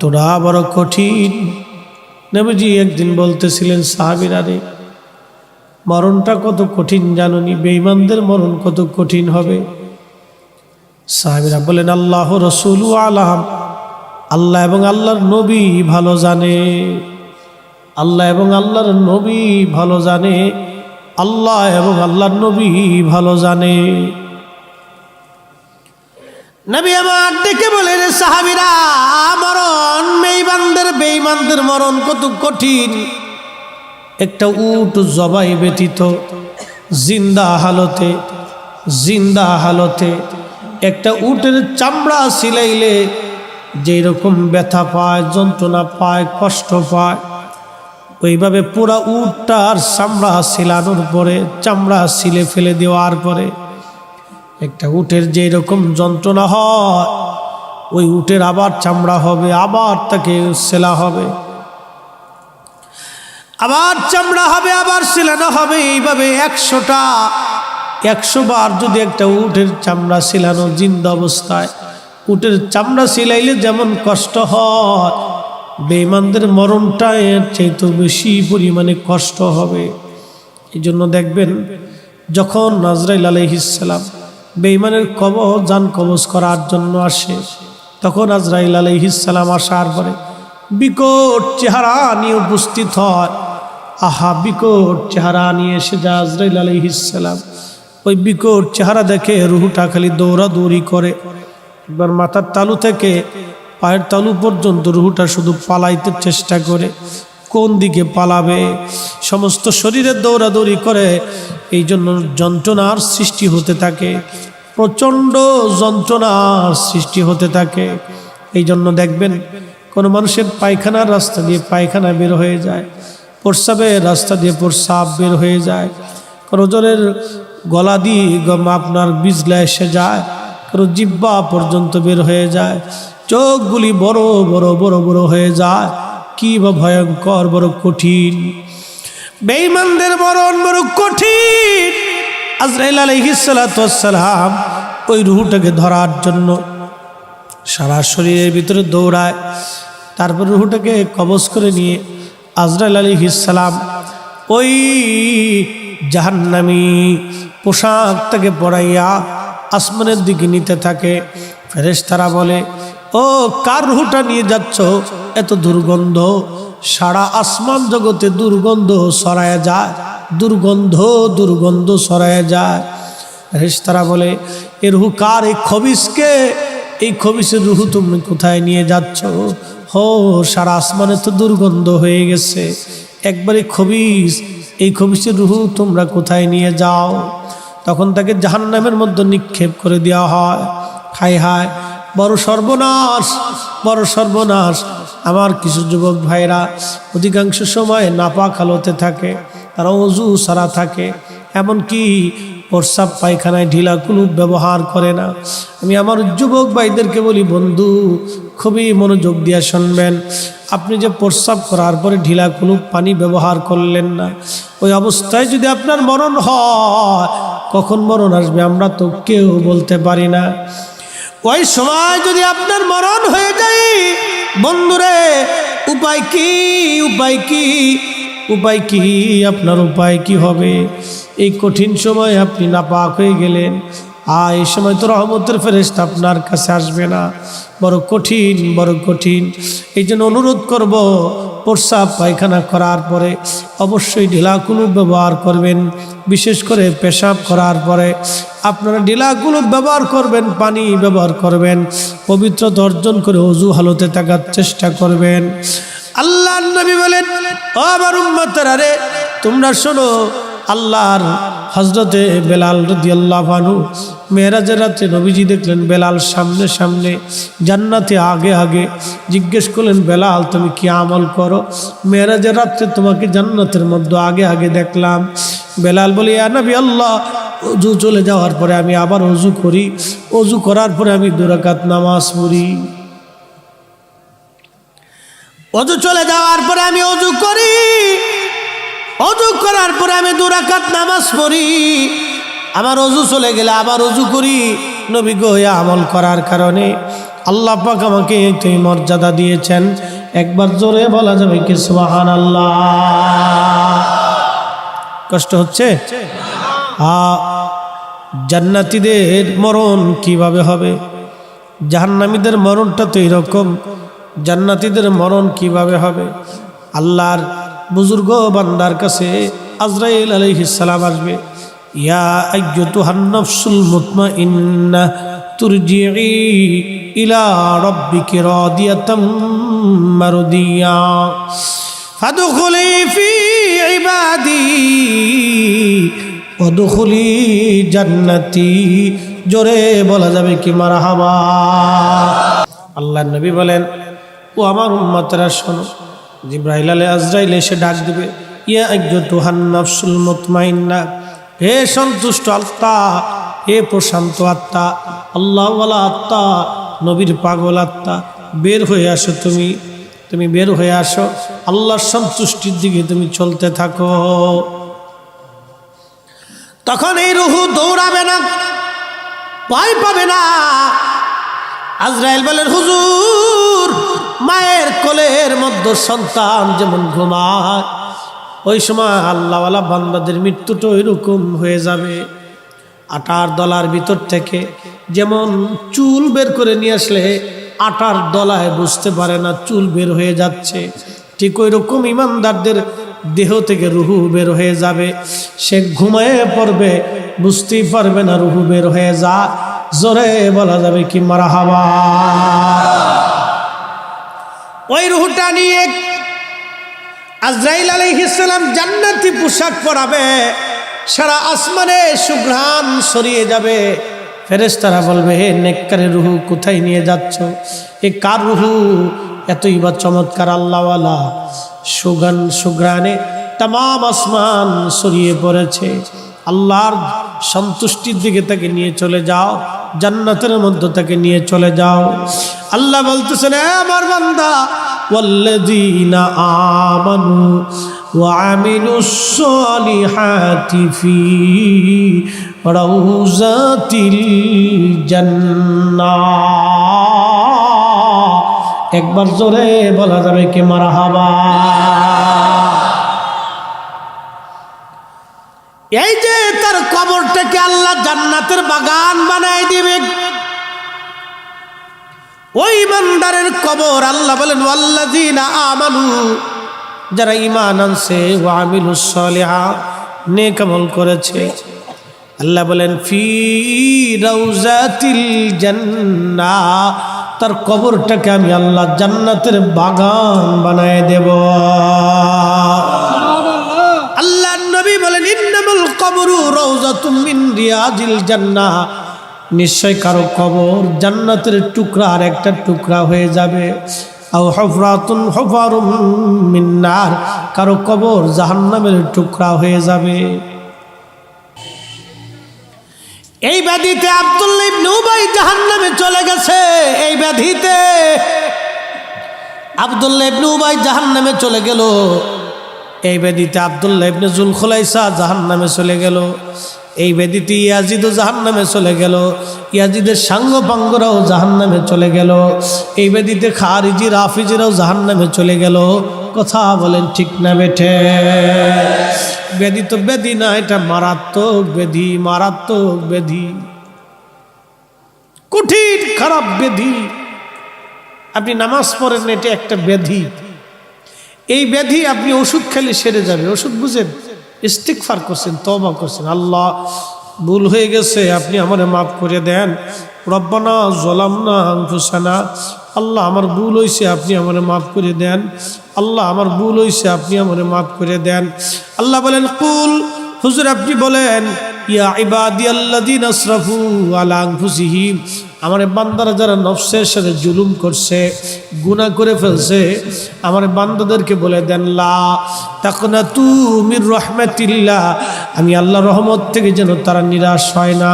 কতটা বড় কঠিন। নবীজি একদিন বলতেছিলেন, সাহাবীরা রে, মরণটা কত কঠিন জানুনি, বেঈমানদের মরণ কত কঠিন হবে। সাহাবীরা বলেন, আল্লাহ রাসূলু আলাম, আল্লাহ এবং আল্লাহর নবী ভালো জানে, আল্লাহ এবং আল্লাহর নবী ভালো জানে, আল্লাহ এবং আল্লাহর নবী ভালো জানে। নবী আমার ডেকে বলেন, সাহাবীরা, মরণ বেঈমানদের মরণ কত কঠিন। একটা উট জবাই ব্যতীত জিন্দা হালতে একটা উটের চামড়া সিলাইলে যেই রকম ব্যথা পায়, যন্ত্রণা পায়, কষ্ট পায়, ওইভাবে পুরা উটটার চামড়া সিলানোর পরে, চামড়া সিলে ফেলে দেওয়ার পরে একটা উটের যেই রকম যন্ত্রণা হয়, ওই উটের আবার চামড়া হবে, আবার তাকে সেলা হবে, আবার চামড়া হবে, আবার সেলানো হবে। এইভাবে 100 বার যদি একটা উটের চামড়া সিলানো জিন্দা অবস্থায়, উটের চামড়া সিলাইলে যেমন কষ্ট হয়, বেঈমানদের মরণটা এর চাইতে বেশি পরিমাণে কষ্ট হবে। এই জন্য দেখবেন, যখন আজরাইল আলাইহিস সালাম বেঈমানের জান কবজ করার জন্য আসে, তখন আজরাইল আলাইহিস সালাম আসার পরে বিকট চেহারা নিয়ে উপস্থিত হয়। আহা, বিকট চেহারা নিয়ে এসে যায় আজরাইল আলাইহিস সালাম। ওই বিকট চেহারা দেখে রুহুটা খালি দৌড়াদৌড়ি করে। একবার মাথার তালু থেকে পায়ের তালু পর্যন্ত রুহুটা শুধু পালাইতে চেষ্টা করে, কোন দিকে পালাবে, সমস্ত শরীরে দৌড়াদৌড়ি করে। এই জন্য যন্ত্রণার সৃষ্টি হতে থাকে, প্রচণ্ড যন্ত্রণার সৃষ্টি হতে থাকে। এই জন্য দেখবেন, কোনো মানুষের পায়খানার রাস্তা দিয়ে পায়খানা বের হয়ে যায়, প্রস্রাবের রাস্তা দিয়ে প্রস্রাব বের হয়ে যায়, কোনো জনের গলা দিয়ে আপনার বিজলা এসে যায়, কারো জিহ্বা পর্যন্ত বের হয়ে যায়, চোখগুলি বড় বড় বড় বড় হয়ে যায়। কি বা ভয়ঙ্কর, বড় কঠিন বেঈমানদের মরণ, বড় কঠিন। আজরাইল আলাইহিস সালাতু ওয়াস সালাম ওই রুহটাকে ধরার জন্য সারা শরীরের ভিতরে দৌড়ায়, তারপর রুহটাকে কবজ করে নিয়ে আজরাইল আলাইহিস সালাম ওই জাহান্নামী পোশাকটাকে পরাইয়া আসমানের দিকে নিতে থাকে। ফেরেশতারা বলে, ও কার রুহটা নিয়ে যাচ্ছ? এত দুর্গন্ধ, সারা আসমান জগতে দুর্গন্ধ ছড়ায় যায়, দুর্গন্ধ ছড়ায় যায়। ফেরেশতারা বলে, এ রুহ কার? এই খবিসকে, এই খবিসের রুহ তুমি কোথায় নিয়ে যাচ্ছ? হো, সারা আসমানে তো দুর্গন্ধ হয়ে গেছে, একবারে খবিস, এই খবিসের রুহ তোমরা কোথায় নিয়ে যাও? তখন তাকে জাহান্নামের মধ্যে নিক্ষেপ করে দেওয়া হয়। হায় হায়, বড় সর্বনাশ, বড় সর্বনাশ। আমার কিছু যুবক ভাইরা অধিকাংশ সময় নাপাক হালতে থাকে, তারা অজু সারা থাকে, এমনকি প্রস্রাব পায়খানায় ঢিলা কুলুপ ব্যবহার করে না। আমি আমার যুবক ভাইদেরকে বলি, বন্ধু, খুবই মনোযোগ দিয়ে শুনবেন। আপনি যে প্রস্রাব করার পরে ঢিলা কুলুপ পানি ব্যবহার করলেন না, ওই অবস্থায় যদি আপনার মরণ হয়, কখন মরণ আসবে আমরা তো কেউ বলতে পারি না। ওই সময় যদি আপনার মরণ হয়ে যায়, বন্ধুরে, উপায় কি? উপায় কি? উপায় কি? আপনার উপায় কি হবে? এই কঠিন সময় আপনি নাপাক হয়ে গেলেন, এই সময় তো রহমতের ফেরেশতা আপনার কাছে আসবে না। বড় কঠিন, বড় কঠিন। এই জন্য অনুরোধ করব, প্রস্রাব পায়খানা করার পরে অবশ্যই ঢিলা কুলুপ ব্যবহার করবেন। বিশেষ করে পেশাব করার পরে আপনারা ঢিলা কুলুপ ব্যবহার করবেন, পানি ব্যবহার করবেন, পবিত্রতা অর্জন করে ওযু হালতে থাকার চেষ্টা করবেন। আল্লাহর নবী বলেন, ও আমার উম্মতেরা রে, তোমরা শোনো, আল্লাহর হযরতে বেলাল রাদিয়াল্লাহু আনহু মেরাজের রাতে নবীজি দেখলেন বেলাল সামনে সামনে, জান্নাতে আগে আগে। জিজ্ঞেস করলেন, বেলাল তুমি কি আমল করো? মেরাজের রাতে তোমাকে জান্নাতের মধ্যে আগে আগে দেখলাম। বেলাল বলে, ইয়া নবী আল্লাহ, ওযু চলে যাওয়ার পরে আমি আবার ওযু করি, ওযু করার পরে আমি 2 রাকাত নামাজ পড়ি। ওযু চলে যাওয়ার পরে আমি ওযু করি, ওযু করার পরে আমি 2 রাকাত নামাজ পড়ি, আমার ওযু চলে গেলে আবার ওযু করি। নবী গো, আমল করার কারণে আল্লাহ পাক আমাকে এই মর্যাদা দিয়েছেন। একবার জোরে বলা যাবে কি সুবহানাল্লাহ? কষ্ট হচ্ছে? জান্নাতীদের মরণ কিভাবে হবে? জাহান্নামীদের মরণটা তো এরকম, জান্নাতীদের মরণ কিভাবে হবে? আল্লাহর বুজুর্গ বান্দার কাছে আজরাইল আলাইহিস সালাম আসবে, ইয়া আইয়্যুহান নাফসুল মুতমাইন্না তুরজিই ইলা রাব্বিকি রাদিয়াতাম মারদিয়া ফাদখুলি ফি ইবাদি ওয়াদখুলি জান্নাতি। জোরে বলা যাবে কি মারহাবা? আল্লাহর নবী বলেন, ও আমার উম্মতরা শোনো, জিবরাইল আজরাইল এসে ডাক দিবে, ইয়া আইয়্যুহান নাফসুল মুতমাইন্না, হে সন্তুষ্ট আত্মা, হে প্রশান্ত আত্মা, আল্লাহওয়ালা আত্মা, নবীর পাগল আত্মা, বের হয়ে আসো। তুমি বের হয়ে আসো, আল্লাহর সন্তুষ্টির দিকে তুমি চলতে থাকো। তখন এই রুহু দৌড়াবে না, ভয় পাবে না। আজরাইল বলেন, হুজুর, মায়ের কোলের মধ্যে সন্তান যেমন ঘুমায়, ওই সময় আল্লাহওয়ালা বান্দাদের মৃত্যুটা এরকম হয়ে যাবে। আটার দলার ভিতর থেকে যেমন চুল বের করে নিয়ে আসলে আটার দলায় বুঝতে পারে না চুল বের হয়ে যাচ্ছে, ঠিক ওই রকম ইমানদারদের দেহ থেকে রুহু বের হয়ে যাবে। সে ঘুমায়ে পড়বে, বুঝতেই পারবে না রুহু বের হয়ে যা। জোরে বলা যাবে কি মারহাবা? ওই রুহুটা নিয়ে আজরাইল আলাইহিস সালাম জান্নাতি পোশাক পরাবে, সারা আসমানে সুঘ্রাণ ছড়িয়ে যাবে। ফেরেশতারা বলবে, হে নেককারের রুহু, কোথায় নিয়ে যাচ্ছ? এ কার রুহু? এতই বা চমৎকার আল্লাহওয়ালা সুঘ্রাণে তামাম আসমান ছড়িয়ে পড়েছে। আল্লাহর সন্তুষ্টির দিকে তাকে নিয়ে চলে যাও, জান্নাতের মধ্যে তাকে নিয়ে চলে যাও। আল্লাহ বলতেছেন, আমার বান্দা, ওয়াল্লাযীনা আমানু ওয়া আমিলুস সালিহাতি ফি রাউযাতিল জান্নাহ। একবার জোরে বলা যাবে কি মারহাবা? এই যে তার কবরটাকে আল্লাহ জান্নাতের বাগান বানায় দিবে। ওই ইমানদারের কবর আল্লাহ বলেন, ওয়াল্লাযীনা আমানু, যারা ঈমান আনছে, ওয়া আমিলুস সালিহাত, নেক আমল করেছে। আল্লাহ বলেন, ফি রাউযাতিল জান্নাহ, তার কবরটাকে আমি আল্লাহ জান্নাতের বাগান বানায় দেব। আল্লাহর নবী বলেন, ইন্নামাল কবরু রাউযাতুম মিন রিয়াজিল জান্নাহ, নিশ্চয় কারো কবর জান্নাতের টুকরার একটা টুকরা হয়ে যাবে। আও হুফরাতুন হুফারুম মিন নার, কারো কবর জাহান্নামের টুকরা হয়ে যাবে। এই ব্যাধিতে আব্দুল্লাহ ইবনে উবাই জাহান্নামে চলে গেছে। এই ব্যাধিতে আব্দুল্লাহ ইবনে উবাই জাহান্নামে চলে গেল। এই ব্যাধিতে আব্দুল্লাহ ইবনে যুলখুলাইসা জাহান্নামে চলে গেল। এই ব্যাধিতে ইয়াজিদও জাহান্নামে চলে গেল। ইয়াজিদের সাঙ্গপাঙ্গরাও জাহান্নামে চলে গেল। এই ব্যাধিতে খারিজি রাফিজিরাও জাহান্নামে চলে গেল। কথা বলেন ঠিক না বেঠে? ব্যাধি তো ব্যাধি না, এটা মারাত্মক ব্যাধি, মারাত্মক ব্যাধি, কঠিন খারাপ ব্যাধি। আপনি নামাজ পড়েন, এটা একটা ব্যাধি। এই ব্যাধি আপনি ওষুধ খেলে সেরে যাবে। ওষুধ বুঝেন, ইস্তিগফার করছেন, তওবা করছেন, আল্লাহ ভুল হয়ে গেছে, আপনি আমারে মাফ করে দেন। রব্বানা যালামনা আনফুসানা, আল্লাহ আমার ভুল হয়েছে, আপনি আমারে মাফ করে দেন। আল্লাহ আমার ভুল হয়েছে, আপনি আমারে মাফ করে দেন। আল্লাহ বলেন, কুল, হুজুর আপনি বলেন, ইয়া ইবাদিয়াল্লাযীনা আসরাফু আলা আনফুসিহিম, আমার বান্দারা যারা নফসের সাথে জুলুম করছে, গুনাহ করে ফেলছে, আমার বান্দাদেরকে বলে দেন, লা তাকনাতু মির রাহমাতিল্লাহ, আমি আল্লাহর রহমত থেকে যেন তারা নিরাশ হয় না।